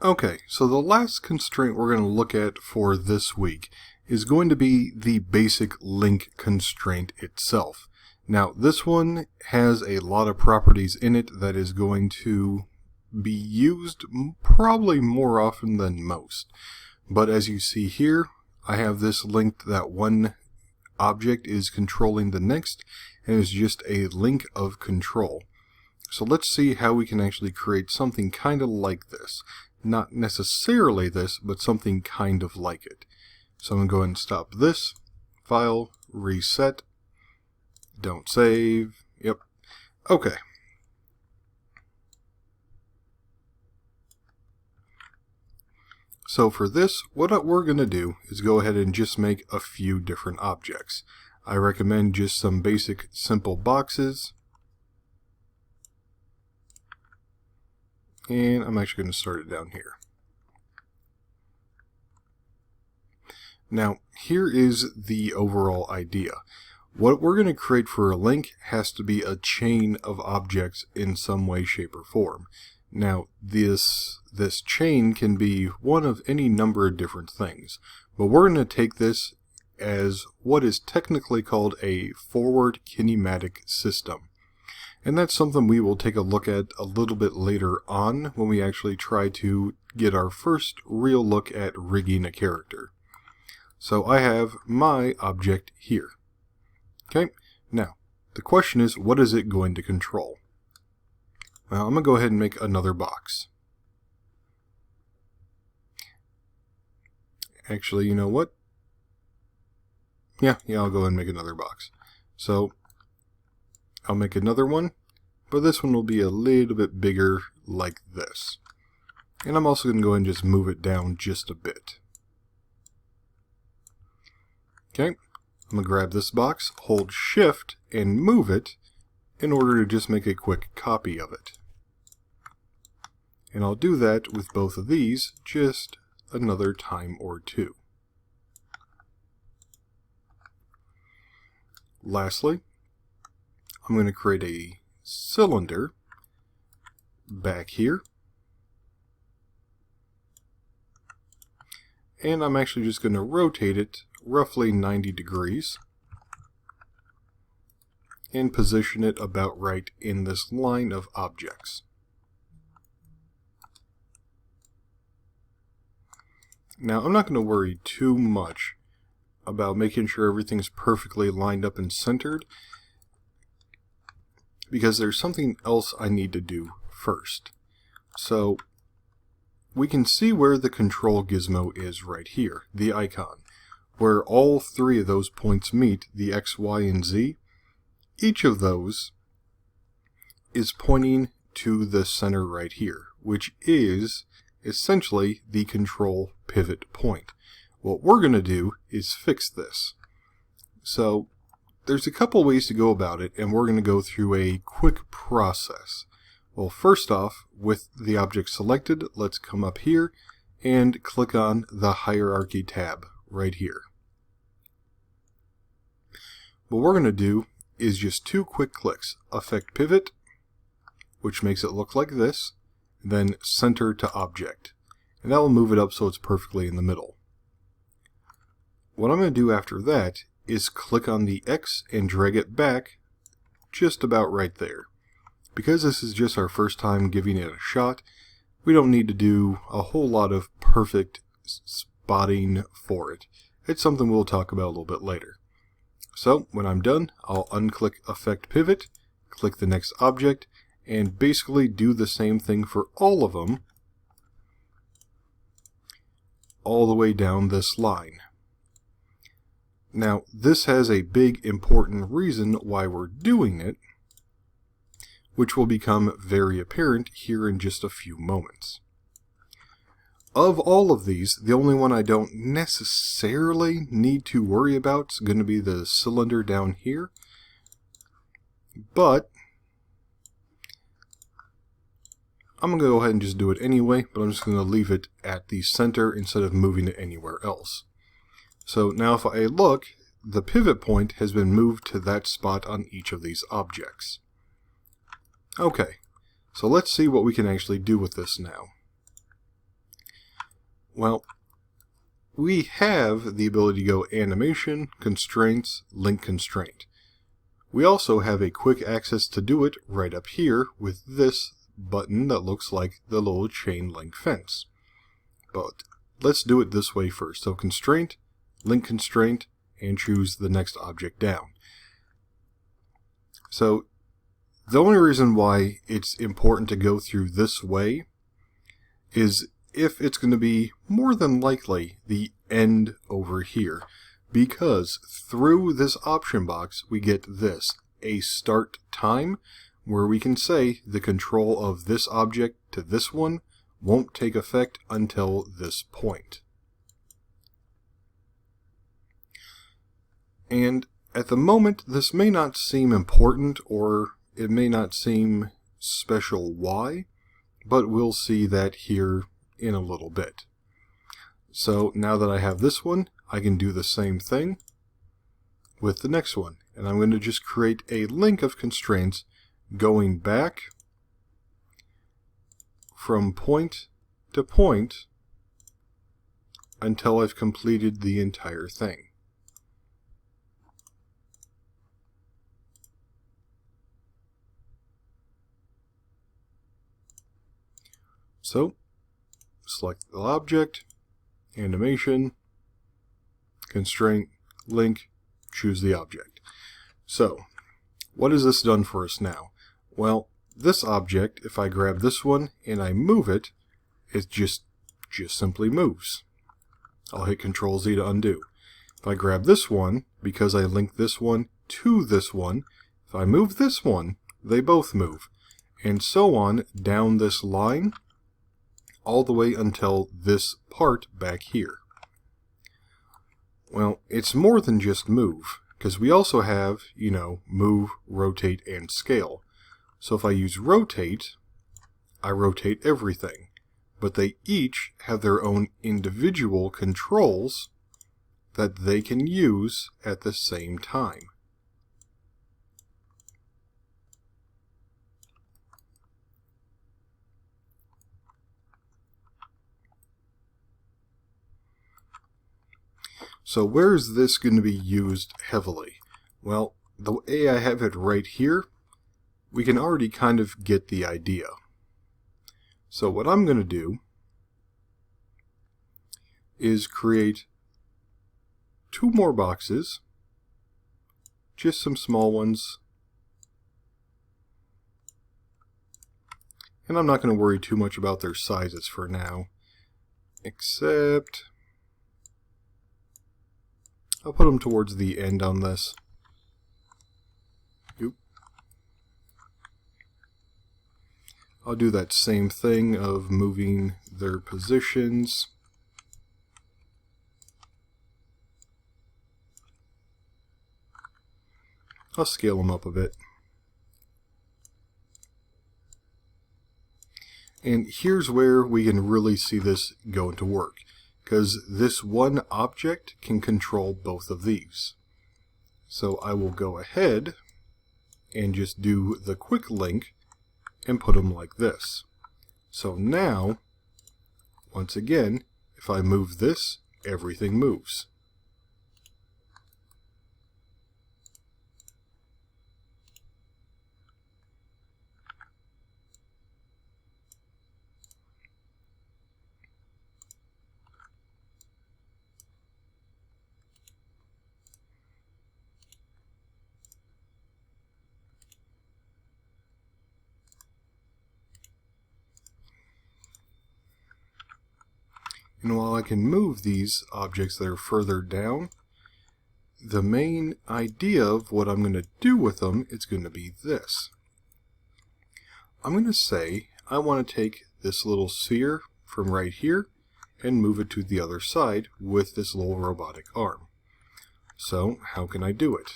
Okay, so the last constraint we're going to look at for this week is going to be the basic link constraint itself. Now, this one has a lot of properties in it that is going to be used probably more often than most. But as you see here, I have this linked that one object is controlling the next, and it's just a link of control. So let's see how we can actually create something kind of like this. Not necessarily this, but something kind of like it. So I'm going to go ahead and stop this. File, reset. Don't save. Yep. Okay. So for this, what we're going to do is go ahead and just make a few different objects. I recommend just some basic simple boxes. And I'm actually going to start it down here. Now, here is the overall idea. What we're going to create for a link has to be a chain of objects in some way, shape, or form. Now, this chain can be one of any number of different things, but we're going to take this as what is technically called a forward kinematic system. And that's something we will take a look at a little bit later on when we actually try to get our first real look at rigging a character. So I have my object here. Okay, now the question is, what is it going to control? Well, I'm going to go ahead and make another box. Actually, you know what? Yeah, I'll go ahead and make another box. So I'll make another one, but this one will be a little bit bigger like this. And I'm also going to go ahead and just move it down just a bit. Okay, I'm going to grab this box, hold Shift, and move it in order to just make a quick copy of it. And I'll do that with both of these just another time or two. Lastly, I'm going to create a cylinder back here. And I'm actually just going to rotate it roughly 90 degrees and position it about right in this line of objects. Now, I'm not going to worry too much about making sure everything's perfectly lined up and centered, because there's something else I need to do first. So we can see where the control gizmo is right here, the icon, where all three of those points meet, the X, Y, and Z. Each of those is pointing to the center right here, which is essentially the control pivot point. What we're going to do is fix this. So there's a couple ways to go about it, and we're going to go through a quick process. Well, first off, with the object selected, let's come up here and click on the Hierarchy tab right here. What we're going to do is just two quick clicks. Affect Pivot, which makes it look like this, then Center to Object. And that will move it up so it's perfectly in the middle. What I'm going to do after that is click on the X and drag it back just about right there. Because this is just our first time giving it a shot, we don't need to do a whole lot of perfect spotting for it. It's something we'll talk about a little bit later. So when I'm done, I'll unclick Affect Pivot, click the next object, and basically do the same thing for all of them, all the way down this line. Now, this has a big important reason why we're doing it, which will become very apparent here in just a few moments. Of all of these, the only one I don't necessarily need to worry about is going to be the cylinder down here. But I'm going to go ahead and just do it anyway, but I'm just going to leave it at the center instead of moving it anywhere else. So now if I look, the pivot point has been moved to that spot on each of these objects. Okay, so let's see what we can actually do with this now. Well, we have the ability to go animation, constraints, link constraint. We also have a quick access to do it right up here with this button that looks like the little chain link fence. But let's do it this way first. So constraint, link constraint, and choose the next object down. So the only reason why it's important to go through this way is if it's going to be more than likely the end over here, because through this option box we get this, a start time, where we can say the control of this object to this one won't take effect until this point. And at the moment this may not seem important, or it may not seem special why, but we'll see that here in a little bit. So now that I have this one, I can do the same thing with the next one. And I'm going to just create a link of constraints going back from point to point until I've completed the entire thing. So, select the object, animation, constraint, link, choose the object. So, what has this done for us now? Well, this object, if I grab this one and I move it, it just simply moves. I'll hit Control Z to undo. If I grab this one, because I linked this one to this one, if I move this one, they both move. And so on down this line, all the way until this part back here. Well, it's more than just move, because we also have, move, rotate, and scale. So if I use rotate, I rotate everything, but they each have their own individual controls that they can use at the same time. So where is this going to be used heavily? Well, the way I have it right here, we can already kind of get the idea. So what I'm going to do is create 2 more boxes, just some small ones. And I'm not going to worry too much about their sizes for now, except I'll put them towards the end on this. Oop. I'll do that same thing of moving their positions. I'll scale them up a bit. And here's where we can really see this go into work, because this one object can control both of these. So I will go ahead and just do the quick link and put them like this. So now, once again, if I move this, everything moves. And while I can move these objects that are further down, the main idea of what I'm going to do with them is going to be this. I'm going to say I want to take this little sphere from right here and move it to the other side with this little robotic arm. So how can I do it?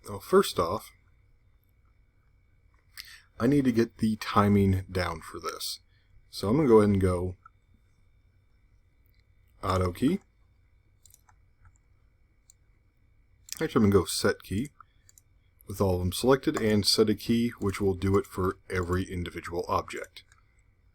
Well, first off, I need to get the timing down for this. So I'm going to go ahead and go Auto key. Actually, I'm going to go Set key with all of them selected, and set a key which will do it for every individual object.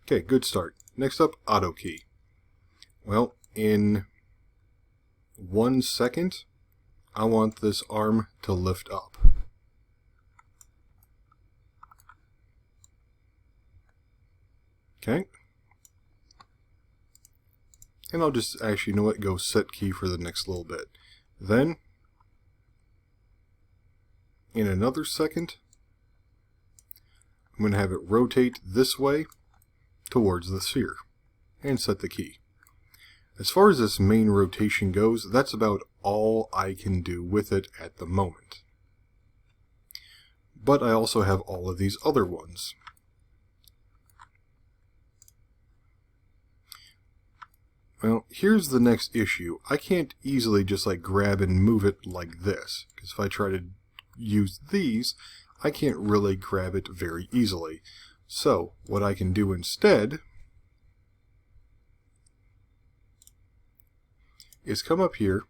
Okay, good start. Next up, auto key. Well, in 1 second, I want this arm to lift up. Okay. And I'll just actually, you know what, go set key for the next little bit. Then, in another second, I'm going to have it rotate this way towards the sphere and set the key. As far as this main rotation goes, that's about all I can do with it at the moment. But I also have all of these other ones. Well, here's the next issue. I can't easily just like grab and move it like this, because if I try to use these, I can't really grab it very easily. So, what I can do instead is come up here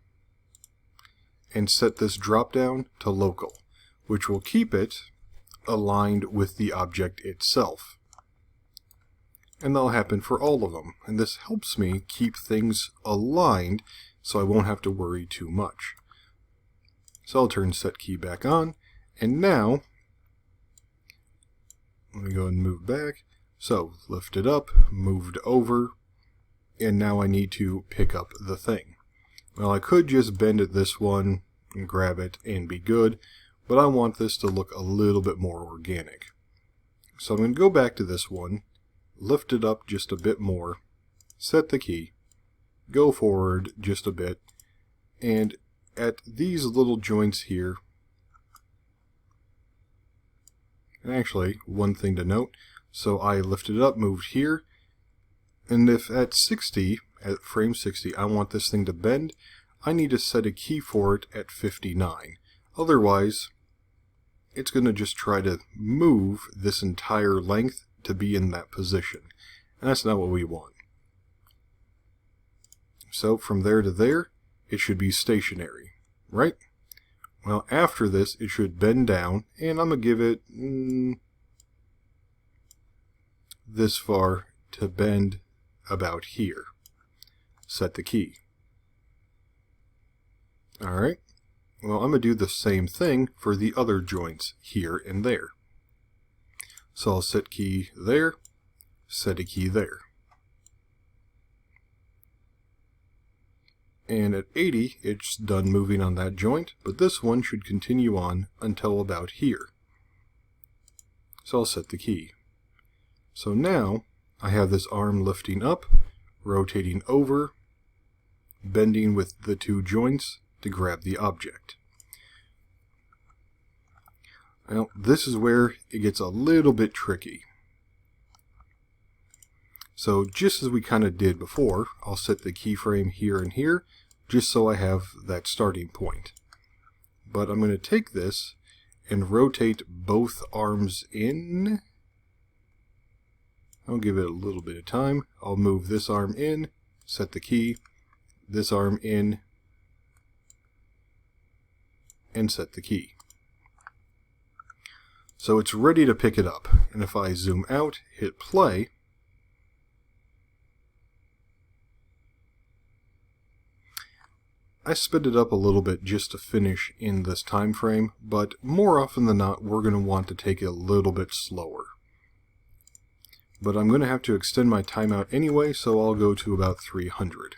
and set this drop down to local, which will keep it aligned with the object itself. And that'll happen for all of them. And this helps me keep things aligned so I won't have to worry too much. So I'll turn set key back on, and now let me go and move back. So lift it up, moved over, and now I need to pick up the thing. Well, I could just bend it this one and grab it and be good, but I want this to look a little bit more organic. So I'm going to go back to this one, lift it up just a bit more, set the key, go forward just a bit, and at these little joints here, and actually, one thing to note, so I lifted it up, moved here, and if at 60, at frame 60, I want this thing to bend, I need to set a key for it at 59. Otherwise, it's going to just try to move this entire length to be in that position. And that's not what we want. So from there to there, it should be stationary, right? Well, after this, it should bend down, and I'm going to give it this far to bend about here. Set the key. Alright, well, I'm going to do the same thing for the other joints here and there. So I'll set key there, set a key there. And at 80, it's done moving on that joint, but this one should continue on until about here. So I'll set the key. So now, I have this arm lifting up, rotating over, bending with the two joints to grab the object. Now, this is where it gets a little bit tricky. So just as we kind of did before, I'll set the keyframe here and here, just so I have that starting point. But I'm going to take this and rotate both arms in. I'll give it a little bit of time. I'll move this arm in, set the key, this arm in, and set the key. So it's ready to pick it up. And if I zoom out, hit play, I sped it up a little bit just to finish in this time frame, but more often than not, we're going to want to take it a little bit slower. But I'm going to have to extend my timeout anyway, so I'll go to about 300.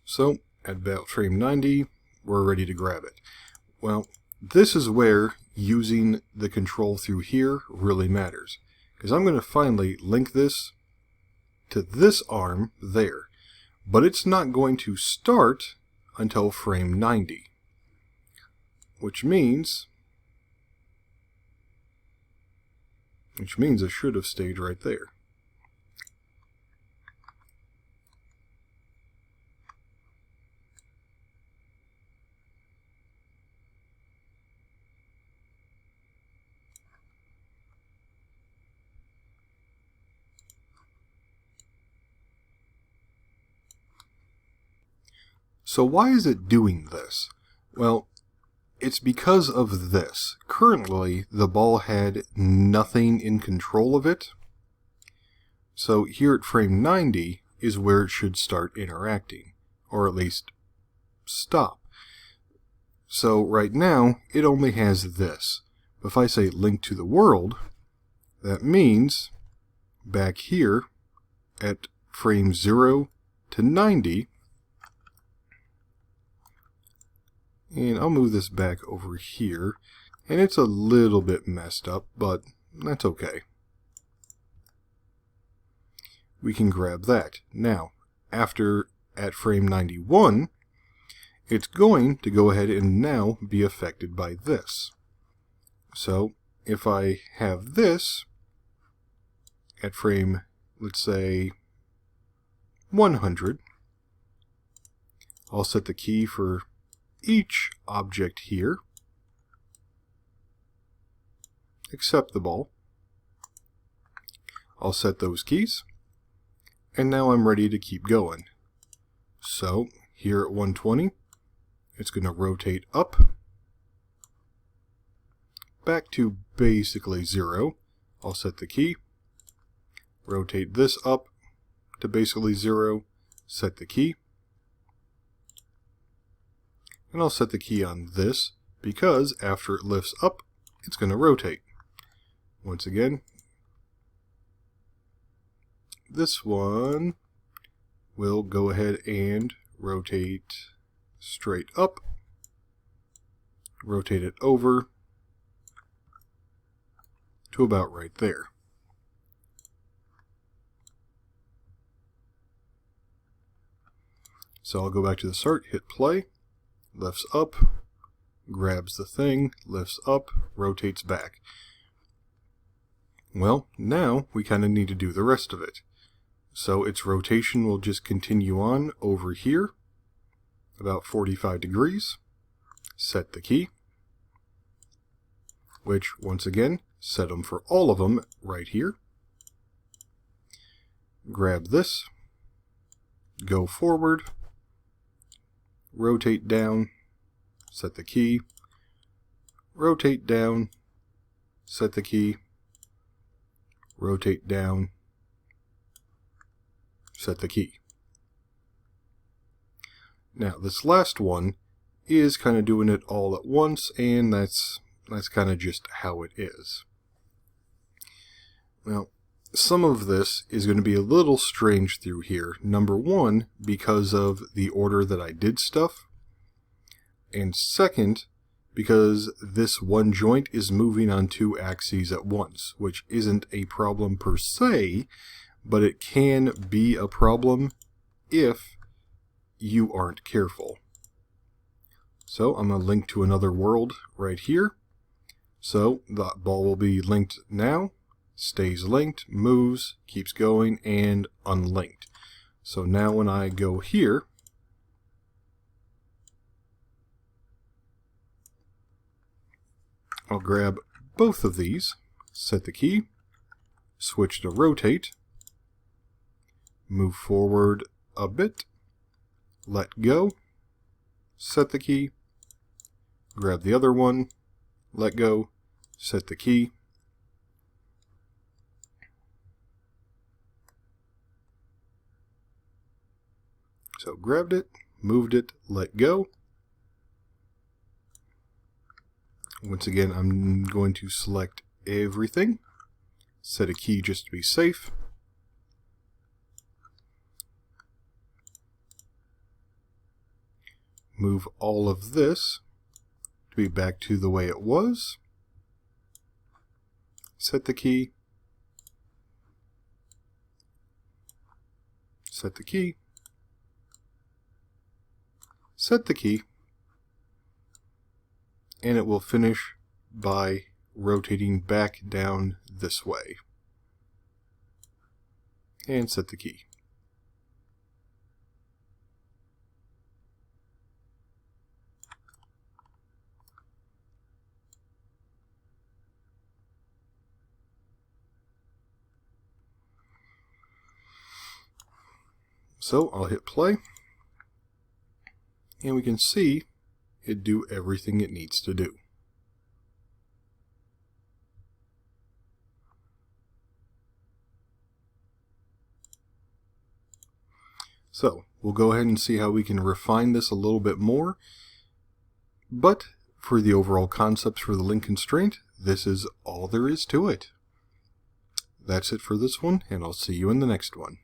So, at about frame 90, we're ready to grab it. Well, this is where using the control through here really matters, because I'm going to finally link this to this arm there. But it's not going to start until frame 90, which means it should have stayed right there. So why is it doing this? Well, it's because of this. Currently, the ball had nothing in control of it, So here at frame 90 is where it should start interacting, or at least stop. So right now it only has this. If I say link to the world, that means back here at frame 0 to 90, and I'll move this back over here, and it's a little bit messed up, but that's okay. We can grab that. Now, at frame 91, it's going to go ahead and now be affected by this. So, if I have this at frame, let's say, 100, I'll set the key for each object here, except the ball. I'll set those keys, and now I'm ready to keep going. So, here at 120, it's going to rotate up, back to basically 0. I'll set the key, rotate this up to basically 0, set the key, and I'll set the key on this because after it lifts up, it's going to rotate. Once again, this one will go ahead and rotate straight up, rotate it over to about right there. So I'll go back to the start, hit play, lifts up, grabs the thing, lifts up, rotates back. Well, now we kind of need to do the rest of it. So its rotation will just continue on over here, about 45 degrees. Set the key, which, once again, set them for all of them right here. Grab this, go forward, rotate down, set the key, rotate down, set the key, rotate down, set the key. Now this last one is kind of doing it all at once, and that's kind of just how it is. Well, some of this is going to be a little strange through here. Number one, because of the order that I did stuff, and second, because this one joint is moving on 2 axes at once, which isn't a problem per se, but it can be a problem if you aren't careful. So I'm going to link to another world right here. So the ball will be linked now, stays linked, moves, keeps going, and unlinked. So now when I go here, I'll grab both of these, set the key, switch to rotate, move forward a bit, let go, set the key, grab the other one, let go, set the key, so grabbed it, moved it, let go. Once again, I'm going to select everything, set a key just to be safe, move all of this to be back to the way it was, set the key, set the key, set the key, and it will finish by rotating back down this way. And set the key. So I'll hit play, and we can see it do everything it needs to do. So we'll go ahead and see how we can refine this a little bit more. But for the overall concepts for the link constraint, this is all there is to it. That's it for this one, and I'll see you in the next one.